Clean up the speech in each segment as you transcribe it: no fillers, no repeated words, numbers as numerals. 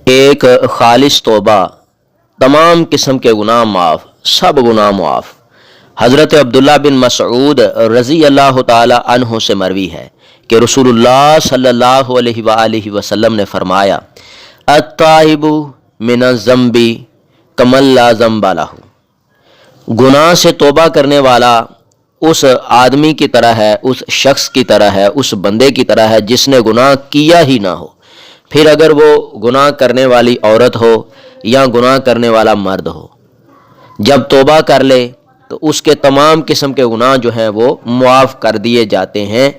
ایک خالص توبہ، تمام قسم کے گناہ معاف، سب گناہ معاف۔ حضرت عبداللہ بن مسعود رضی اللہ تعالی عنہ سے مروی ہے کہ رسول اللہ صلی اللہ علیہ وآلہ وسلم نے فرمایا، التائب من الذنب کمن لا ذنب لہ، گناہ سے توبہ کرنے والا اس آدمی کی طرح ہے، اس شخص کی طرح ہے، اس بندے کی طرح ہے جس نے گناہ کیا ہی نہ ہو۔ پھر اگر وہ گناہ کرنے والی عورت ہو یا گناہ کرنے والا مرد ہو، جب توبہ کر لے تو اس کے تمام قسم کے گناہ جو ہیں وہ معاف کر دیے جاتے ہیں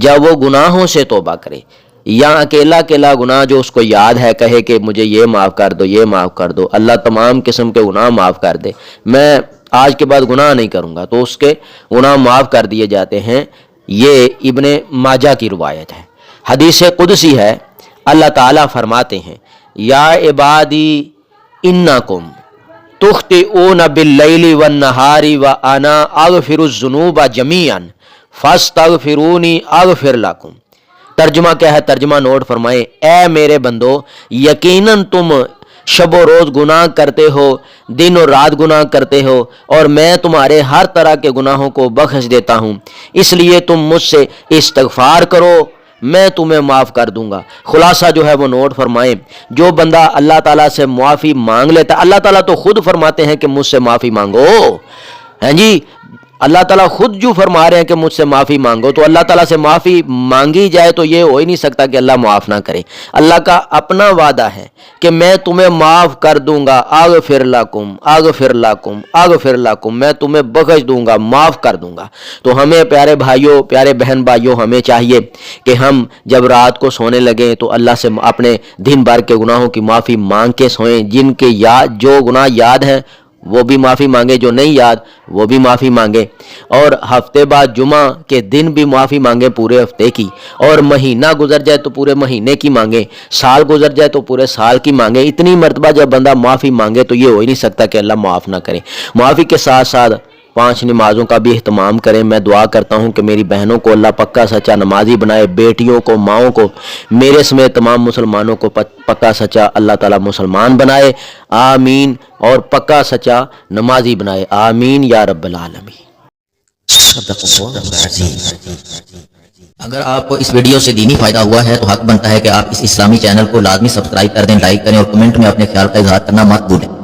جب وہ گناہوں سے توبہ کرے۔ یا اکیلا اکیلا گناہ جو اس کو یاد ہے کہے کہ مجھے یہ معاف کر دو، یہ معاف کر دو، اللہ تمام قسم کے گناہ معاف کر دے، میں آج کے بعد گناہ نہیں کروں گا، تو اس کے گناہ معاف کر دیے جاتے ہیں۔ یہ ابن ماجہ کی روایت ہے۔ حدیث قدسی ہے، اللہ تعالیٰ فرماتے ہیں، یا عبادی انکم تخطئون باللیل والنہار وانا اغفر الذنوب جمیعا فاستغفرونی اغفر لکم۔ ترجمہ کیا ہے؟ ترجمہ نوٹ فرمائیں، اے میرے بندو، یقیناً تم شب و روز گناہ کرتے ہو، دن اور رات گناہ کرتے ہو، اور میں تمہارے ہر طرح کے گناہوں کو بخش دیتا ہوں، اس لیے تم مجھ سے استغفار کرو، میں تمہیں معاف کر دوں گا۔ خلاصہ جو ہے وہ نوٹ فرمائیں، جو بندہ اللہ تعالیٰ سے معافی مانگ لیتا ہے، اللہ تعالیٰ تو خود فرماتے ہیں کہ مجھ سے معافی مانگو، ہیں جی، اللہ تعالیٰ خود جو فرما رہے ہیں کہ مجھ سے معافی مانگو، تو اللہ تعالیٰ سے معافی مانگی جائے تو یہ ہو ہی نہیں سکتا کہ اللہ معاف نہ کرے۔ اللہ کا اپنا وعدہ ہے کہ میں تمہیں معاف کر دوں گا، اغفر لکم اغفر لکم اغفر لکم، میں تمہیں بخش دوں گا، معاف کر دوں گا۔ تو ہمیں پیارے بھائیوں، پیارے بہن بھائیوں، ہمیں چاہیے کہ ہم جب رات کو سونے لگیں تو اللہ سے اپنے دن بھر کے گناہوں کی معافی مانگ کے سوئیں، جن کے جو گناہ یاد ہیں وہ بھی معافی مانگے، جو نہیں یاد وہ بھی معافی مانگے، اور ہفتے بعد جمعہ کے دن بھی معافی مانگے پورے ہفتے کی، اور مہینہ گزر جائے تو پورے مہینے کی مانگے، سال گزر جائے تو پورے سال کی مانگے۔ اتنی مرتبہ جب بندہ معافی مانگے تو یہ ہو ہی نہیں سکتا کہ اللہ معاف نہ کرے۔ معافی کے ساتھ ساتھ 5 نمازوں کا بھی اہتمام کریں۔ میں دعا کرتا ہوں کہ میری بہنوں کو اللہ پکا سچا نمازی بنائے، بیٹیوں کو، ماؤں کو، میرے سمیت تمام مسلمانوں کو پکا سچا اللہ تعالیٰ مسلمان بنائے، آمین، اور پکا سچا نمازی بنائے، آمین یا رب العالمین۔ صدق اللہ العظیم۔ اگر آپ کو اس ویڈیو سے دینی فائدہ ہوا ہے تو حق بنتا ہے کہ آپ اس اسلامی چینل کو لازمی سبسکرائب کر دیں، لائک کریں اور کمنٹ میں اپنے خیال کا اظہار کرنا مت بھولیں۔